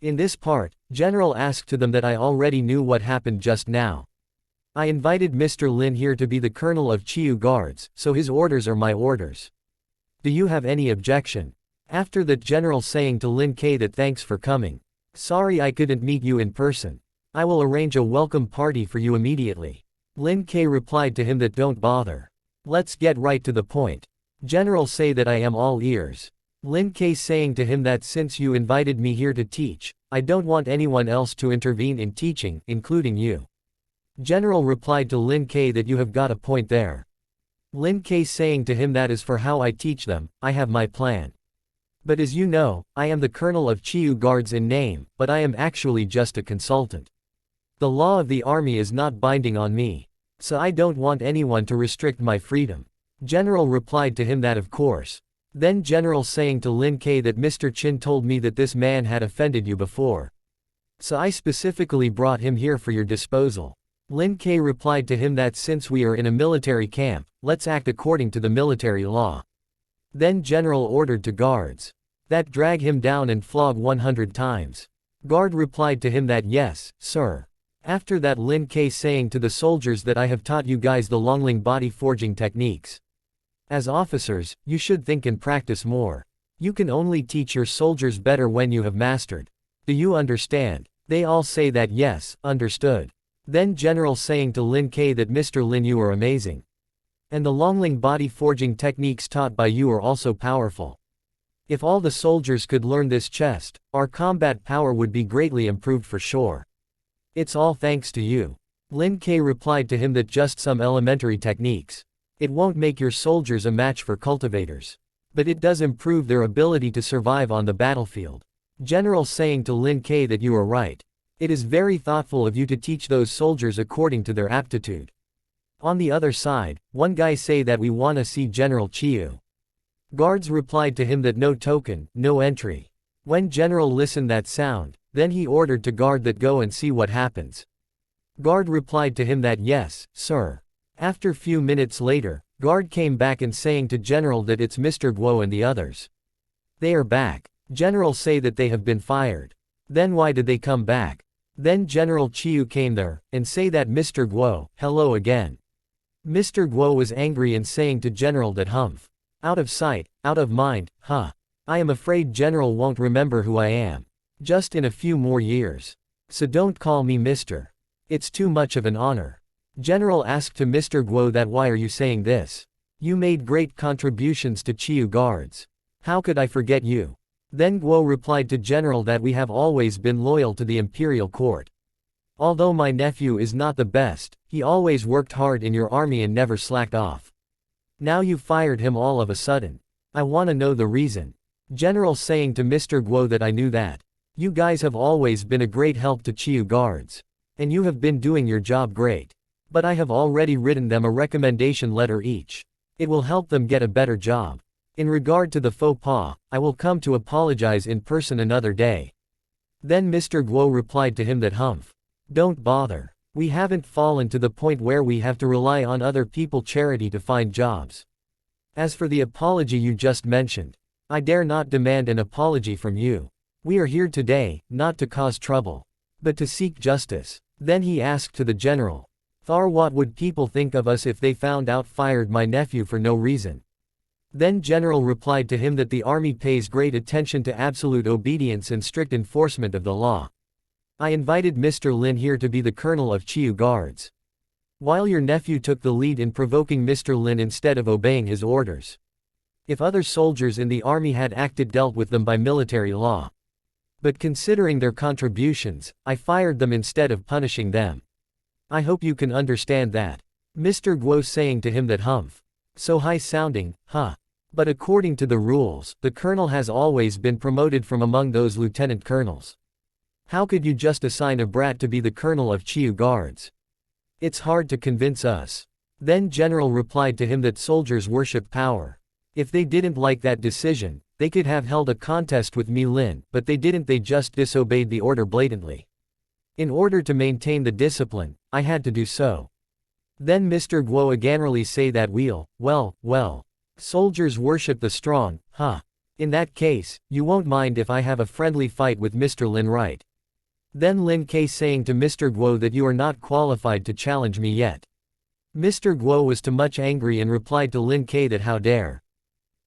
In this part, General asked to them that I already knew what happened just now. I invited Mr. Lin here to be the colonel of Chiyu Guards, so his orders are my orders. Do you have any objection? After that, General saying to Lin K that thanks for coming. Sorry I couldn't meet you in person. I will arrange a welcome party for you immediately. Lin K replied to him that don't bother. Let's get right to the point. General say that I am all ears. Lin K saying to him that since you invited me here to teach, I don't want anyone else to intervene in teaching, including you. General replied to Lin K that you have got a point there. Lin K saying to him that as for how I teach them, I have my plan. But as you know, I am the colonel of Chiyu Guards in name, but I am actually just a consultant. The law of the army is not binding on me. So I don't want anyone to restrict my freedom. General replied to him that of course. Then General saying to Lin K that Mr. Chin told me that this man had offended you before. So I specifically brought him here for your disposal. Lin K replied to him that since we are in a military camp, let's act according to the military law. Then General ordered to guards that drag him down and flog 100 times. Guard replied to him that yes, sir. After that, Lin K saying to the soldiers that I have taught you guys the Longling body forging techniques. As officers, you should think and practice more. You can only teach your soldiers better when you have mastered. Do you understand? They all say that yes, understood. Then General saying to Lin K that Mr. Lin, you are amazing. And the Longling body forging techniques taught by you are also powerful. If all the soldiers could learn this chest, our combat power would be greatly improved for sure. It's all thanks to you. Lin K replied to him that just some elementary techniques. It won't make your soldiers a match for cultivators. But it does improve their ability to survive on the battlefield. General saying to Lin K that you are right. It is very thoughtful of you to teach those soldiers according to their aptitude. On the other side, one guy say that we wanna see General Chiyu. Guards replied to him that no token, no entry. When General listened that sound, then he ordered to guard that go and see what happens. Guard replied to him that yes, sir. After few minutes later, guard came back and saying to General that it's Mr. Guo and the others. They are back. General say that they have been fired. Then why did they come back? Then General Chiyu came there, and say that Mr. Guo, hello again. Mr. Guo was angry and saying to General that humph. Out of sight, out of mind, huh. I am afraid General won't remember who I am. Just in a few more years. So don't call me Mr. It's too much of an honor. General asked to Mr. Guo that why are you saying this? You made great contributions to Chiyu Guards. How could I forget you? Then Guo replied to General that we have always been loyal to the imperial court. Although my nephew is not the best, he always worked hard in your army and never slacked off. Now you fired him all of a sudden. I wanna know the reason. General saying to Mr. Guo that I knew that. You guys have always been a great help to Chiyu Guards. And you have been doing your job great. But I have already written them a recommendation letter each. It will help them get a better job. In regard to the faux pas, I will come to apologize in person another day. Then Mr. Guo replied to him that humph. Don't bother. We haven't fallen to the point where we have to rely on other people charity to find jobs. As for the apology you just mentioned, I dare not demand an apology from you. We are here today, not to cause trouble, but to seek justice. Then he asked to the general. Thar, what would people think of us if they found out fired my nephew for no reason? Then General replied to him that the army pays great attention to absolute obedience and strict enforcement of the law. I invited Mr. Lin here to be the colonel of Chiyu Guards. While your nephew took the lead in provoking Mr. Lin instead of obeying his orders. If other soldiers in the army had acted, dealt with them by military law. But considering their contributions, I fired them instead of punishing them. I hope you can understand that. Mr. Guo saying to him that humph. So high sounding, huh? But according to the rules, the colonel has always been promoted from among those lieutenant colonels. How could you just assign a brat to be the colonel of Chiyu Guards? It's hard to convince us. Then General replied to him that soldiers worship power. If they didn't like that decision, they could have held a contest with me Lin, but they didn't, they just disobeyed the order blatantly. In order to maintain the discipline, I had to do so. Then Mr. Guo again really say that well, soldiers worship the strong, huh? In that case, you won't mind if I have a friendly fight with Mr. Lin, right? Then Lin K saying to Mr. Guo that you are not qualified to challenge me yet. Mr. Guo was too much angry and replied to Lin K that how dare.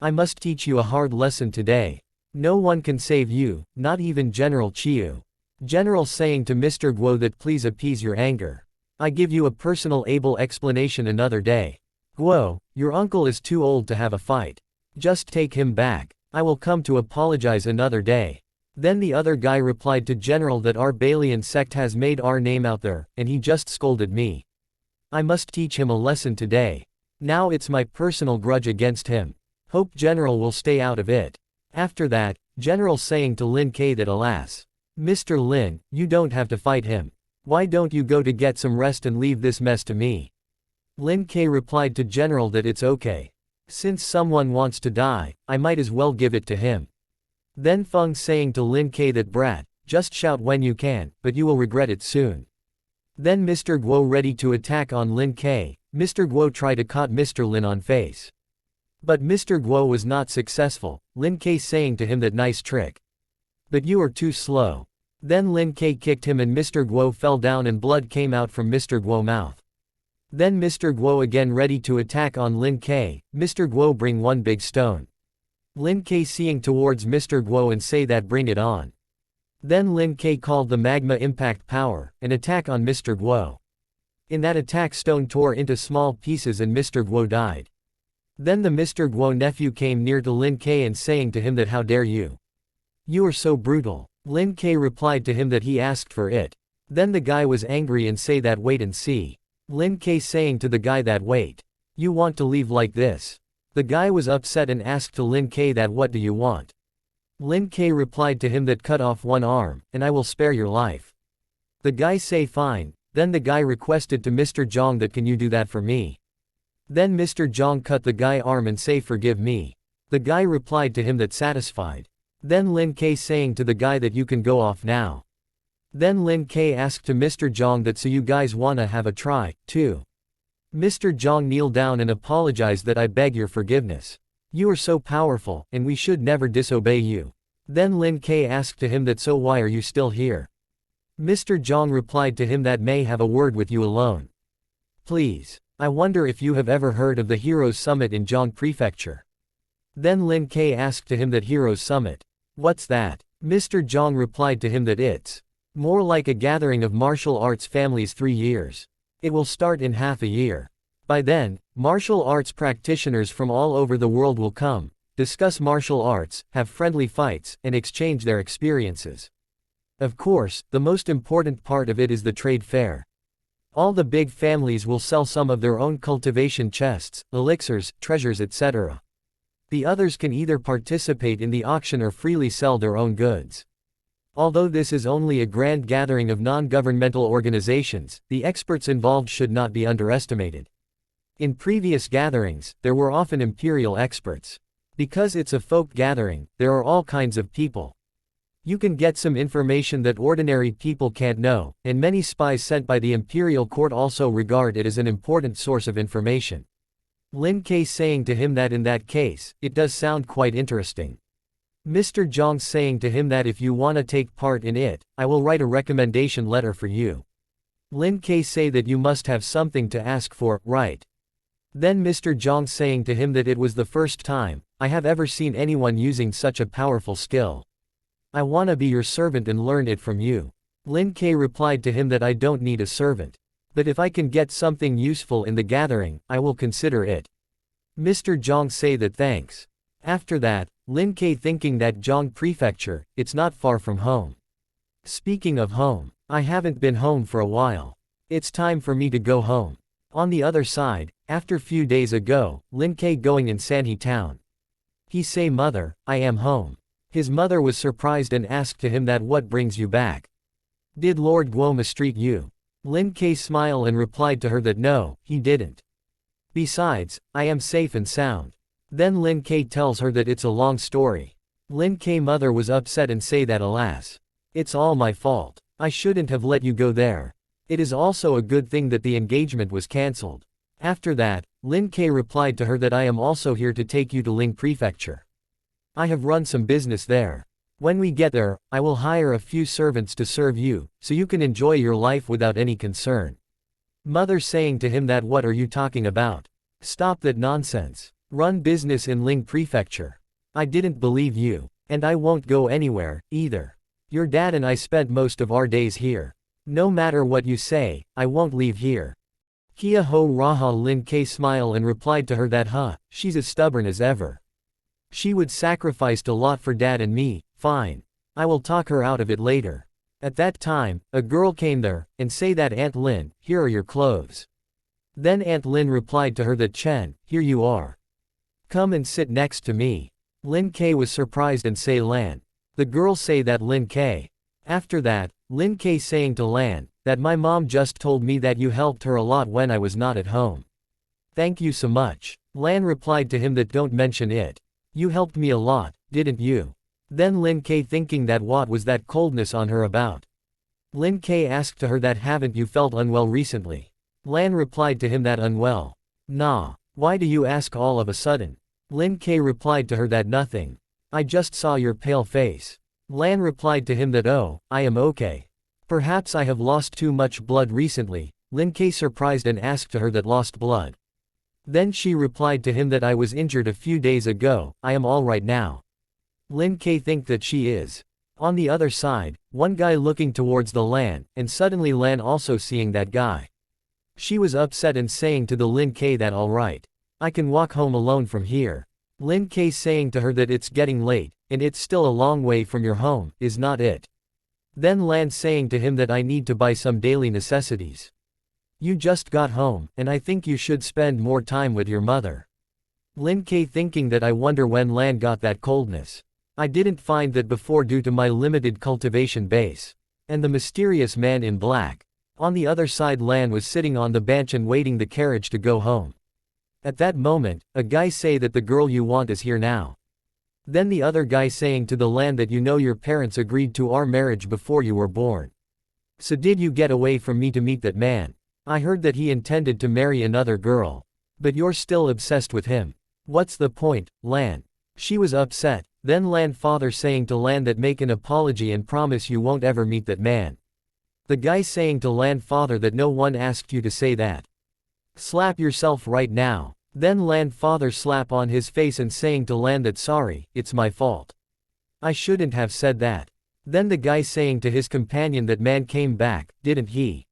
I must teach you a hard lesson today. No one can save you, not even General Chiu. General saying to Mr. Guo that please appease your anger. I give you a personal able explanation another day. Guo, your uncle is too old to have a fight. Just take him back. I will come to apologize another day. Then the other guy replied to General that our Balian sect has made our name out there, and he just scolded me. I must teach him a lesson today. Now it's my personal grudge against him. Hope General will stay out of it. After that, General saying to Lin K that alas. Mr. Lin, you don't have to fight him. Why don't you go to get some rest and leave this mess to me? Lin K replied to General that it's okay. Since someone wants to die, I might as well give it to him. Then Feng saying to Lin K that brat, just shout when you can, but you will regret it soon. Then Mr. Guo ready to attack on Lin K, Mr. Guo tried to caught Mr. Lin on face. But Mr. Guo was not successful, Lin K saying to him that nice trick. But you are too slow. Then Lin K kicked him and Mr. Guo fell down and blood came out from Mr. Guo mouth. Then Mr. Guo again ready to attack on Lin K, Mr. Guo bring one big stone. Lin K seeing towards Mr. Guo and say that bring it on. Then Lin K called the magma impact power, and attack on Mr. Guo. In that attack stone tore into small pieces and Mr. Guo died. Then the Mr. Guo nephew came near to Lin K and saying to him that how dare you. You are so brutal. Lin K replied to him that he asked for it. Then the guy was angry and say that wait and see. Lin K saying to the guy that wait. You want to leave like this? The guy was upset and asked to Lin K that what do you want? Lin K replied to him that cut off one arm, and I will spare your life. The guy say fine, then the guy requested to Mr. Zhang that can you do that for me? Then Mr. Zhang cut the guy arm and say forgive me. The guy replied to him that satisfied. Then Lin K saying to the guy that you can go off now. Then Lin K asked to Mr. Zhang that so you guys wanna have a try, too. Mr. Zhang kneel down and apologized that I beg your forgiveness. You are so powerful, and we should never disobey you. Then Lin K asked to him that so why are you still here? Mr. Zhang replied to him that may have a word with you alone. Please. I wonder if you have ever heard of the Heroes Summit in Zhang Prefecture. Then Lin K asked to him that Heroes Summit. What's that? Mr. Zhang replied to him that it's more like a gathering of martial arts families 3 years. It will start in half a year. By then, martial arts practitioners from all over the world will come, discuss martial arts, have friendly fights, and exchange their experiences. Of course, the most important part of it is the trade fair. All the big families will sell some of their own cultivation chests, elixirs, treasures etc. The others can either participate in the auction or freely sell their own goods. Although this is only a grand gathering of non-governmental organizations, the experts involved should not be underestimated. In previous gatherings, there were often imperial experts. Because it's a folk gathering, there are all kinds of people. You can get some information that ordinary people can't know, and many spies sent by the imperial court also regard it as an important source of information. Lin K saying to him that in that case, it does sound quite interesting. Mr. Zhang saying to him that if you wanna take part in it, I will write a recommendation letter for you. Lin K say that you must have something to ask for, right? Then Mr. Zhang saying to him that it was the first time I have ever seen anyone using such a powerful skill. I wanna be your servant and learn it from you. Lin K replied to him that I don't need a servant. But if I can get something useful in the gathering, I will consider it. Mr. Zhang say that thanks. After that, Lin K thinking that Zhang Prefecture, it's not far from home. Speaking of home, I haven't been home for a while. It's time for me to go home. On the other side, after few days ago, Lin K going in Sany town. He say mother, I am home. His mother was surprised and asked to him that what brings you back? Did Lord Guo mistreat you? Lin K smile and replied to her that no, he didn't. Besides, I am safe and sound. Then Lin K tells her that it's a long story. Lin K mother was upset and say that alas. It's all my fault. I shouldn't have let you go there. It is also a good thing that the engagement was cancelled. After that, Lin K replied to her that I am also here to take you to Ling Prefecture. I have run some business there. When we get there, I will hire a few servants to serve you, so you can enjoy your life without any concern. Mother saying to him that what are you talking about? Stop that nonsense. Run business in Ling Prefecture. I didn't believe you. And I won't go anywhere, either. Your dad and I spent most of our days here. No matter what you say, I won't leave here. Kia ho raha Lin K smiled and replied to her that she's as stubborn as ever. She would sacrificed a lot for dad and me, fine. I will talk her out of it later. At that time, a girl came there, and say that Aunt Lin, here are your clothes. Then Aunt Lin replied to her that Chen, here you are. Come and sit next to me. Lin K was surprised and say Lan. The girl say that Lin K. After that, Lin K saying to Lan, that my mom just told me that you helped her a lot when I was not at home. Thank you so much. Lan replied to him that don't mention it. You helped me a lot, didn't you? Then Lin K thinking that what was that coldness on her about. Lin K asked to her that haven't you felt unwell recently? Lan replied to him that unwell. Nah, why do you ask all of a sudden? Lin K replied to her that nothing. I just saw your pale face. Lan replied to him that oh, I am okay. Perhaps I have lost too much blood recently. Lin K surprised and asked to her that lost blood. Then she replied to him that I was injured a few days ago, I am all right now. Lin K think that she is. On the other side, one guy looking towards the Lan, and suddenly Lan also seeing that guy. She was upset and saying to the Lin K that alright. I can walk home alone from here. Lin K saying to her that it's getting late, and it's still a long way from your home, is not it? Then Lan saying to him that I need to buy some daily necessities. You just got home, and I think you should spend more time with your mother. Lin K thinking that I wonder when Lan got that coldness. I didn't find that before due to my limited cultivation base. And the mysterious man in black. On the other side Lan was sitting on the bench and waiting the carriage to go home. At that moment, a guy say that the girl you want is here now. Then the other guy saying to the Lan that you know your parents agreed to our marriage before you were born. So did you get away from me to meet that man? I heard that he intended to marry another girl. But you're still obsessed with him. What's the point, Lan? She was upset. Then Lan father saying to Lan that make an apology and promise you won't ever meet that man. The guy saying to Lan father that no one asked you to say that. Slap yourself right now. Then Lan father slap on his face and saying to Lan that sorry, it's my fault. I shouldn't have said that. Then the guy saying to his companion that man came back, didn't he?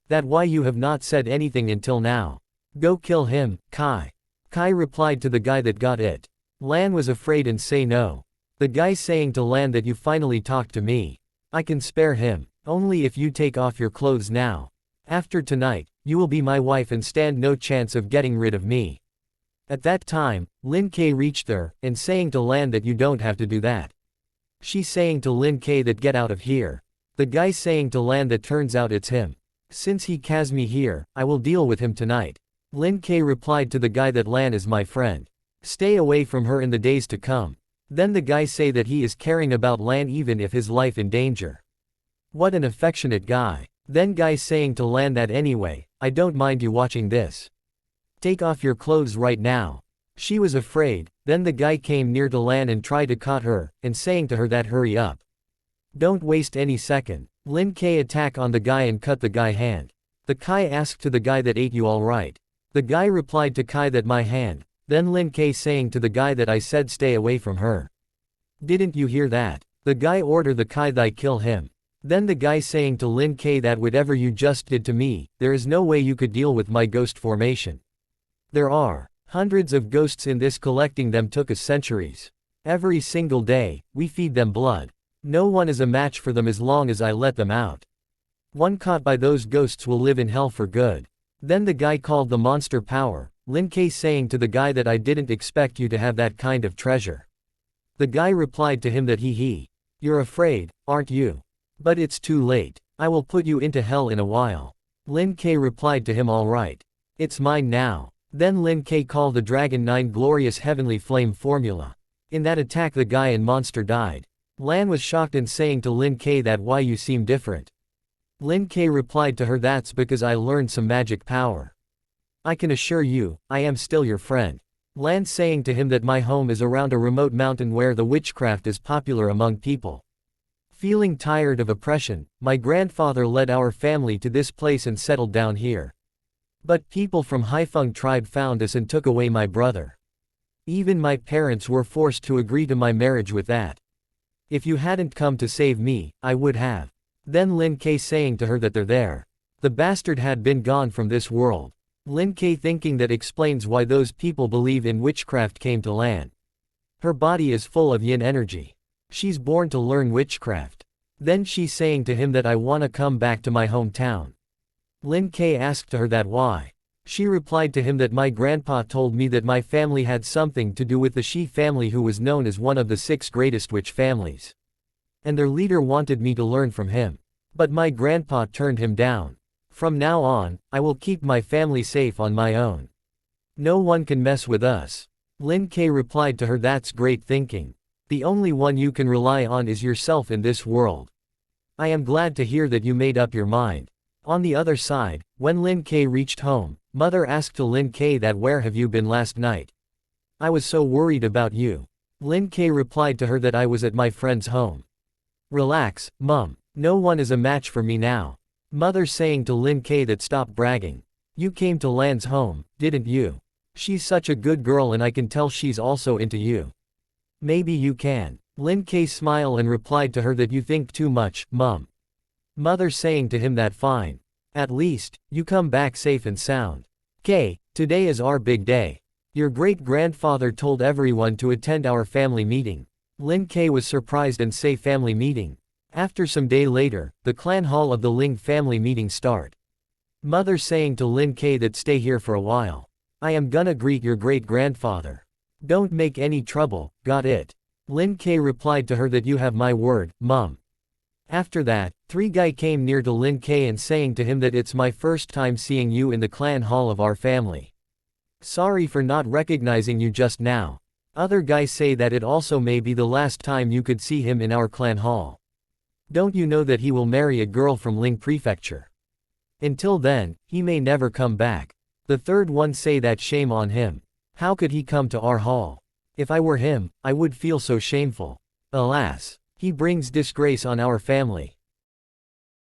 That why you have not said anything until now. Go kill him, Kai. Kai replied to the guy that got it. Lan was afraid and say no. The guy saying to Lan that you finally talked to me. I can spare him, only if you take off your clothes now. After tonight, you will be my wife and stand no chance of getting rid of me. At that time, Lin K reached there, and saying to Lan that you don't have to do that. She saying to Lin K that get out of here. The guy saying to Lan that turns out it's him. Since he has me here, I will deal with him tonight. Lin K replied to the guy that Lan is my friend. Stay away from her in the days to come. Then the guy say that he is caring about Lan even if his life in danger. What an affectionate guy. Then guy saying to Lan that anyway, I don't mind you watching this. Take off your clothes right now. She was afraid. Then the guy came near to Lan and tried to cut her, and saying to her that hurry up. Don't waste any second. Lin K attack on the guy and cut the guy hand. The Kai asked to the guy that ate you alright. The guy replied to Kai that my hand. Then Lin K saying to the guy that I said stay away from her. Didn't you hear that? The guy order the Kai thy kill him. Then the guy saying to Lin K that whatever you just did to me, there is no way you could deal with my ghost formation. There are hundreds of ghosts in this, collecting them took us centuries. Every single day, we feed them blood. No one is a match for them as long as I let them out. One caught by those ghosts will live in hell for good. Then the guy called the monster power. Lin K saying to the guy that I didn't expect you to have that kind of treasure. The guy replied to him that you're afraid, aren't you? But it's too late. I will put you into hell in a while. Lin K replied to him alright. It's mine now. Then Lin K called the Dragon 9 Glorious Heavenly Flame Formula. In that attack the guy and monster died. Lan was shocked and saying to Lin K that why you seem different. Lin K replied to her that's because I learned some magic power. I can assure you, I am still your friend. Lan saying to him that my home is around a remote mountain where the witchcraft is popular among people. Feeling tired of oppression, my grandfather led our family to this place and settled down here. But people from Haifeng tribe found us and took away my brother. Even my parents were forced to agree to my marriage with that. If you hadn't come to save me, I would have. Then Lin K saying to her that they're there. The bastard had been gone from this world. Lin K thinking that explains why those people believe in witchcraft came to Lan. Her body is full of yin energy. She's born to learn witchcraft. Then she's saying to him that I wanna come back to my hometown. Lin K asked to her that why. She replied to him that my grandpa told me that my family had something to do with the Shi family, who was known as one of the 6 greatest witch families. And their leader wanted me to learn from him. But my grandpa turned him down. From now on, I will keep my family safe on my own. No one can mess with us. Lin K replied to her, that's great thinking. The only one you can rely on is yourself in this world. I am glad to hear that you made up your mind. On the other side, when Lin K reached home, mother asked to Lin K that where have you been last night? I was so worried about you. Lin K replied to her that I was at my friend's home. Relax, mum. No one is a match for me now. Mother saying to Lin K that stop bragging. You came to Lan's home, didn't you? She's such a good girl and I can tell she's also into you. Maybe you can. Lin K smiled and replied to her that you think too much, mum. Mother saying to him that fine. At least, you come back safe and sound. K, today is our big day. Your great-grandfather told everyone to attend our family meeting. Lin K was surprised and say family meeting. After some day later, the clan hall of the Ling family meeting start. Mother saying to Lin K that stay here for a while. I am gonna greet your great-grandfather. Don't make any trouble, got it? Lin K replied to her that you have my word, mum. After that, 3 guy came near to Lin K and saying to him that it's my first time seeing you in the clan hall of our family. Sorry for not recognizing you just now. Other guys say that it also may be the last time you could see him in our clan hall. Don't you know that he will marry a girl from Ling Prefecture? Until then, he may never come back. The third one say that shame on him. How could he come to our hall? If I were him, I would feel so shameful. Alas, he brings disgrace on our family.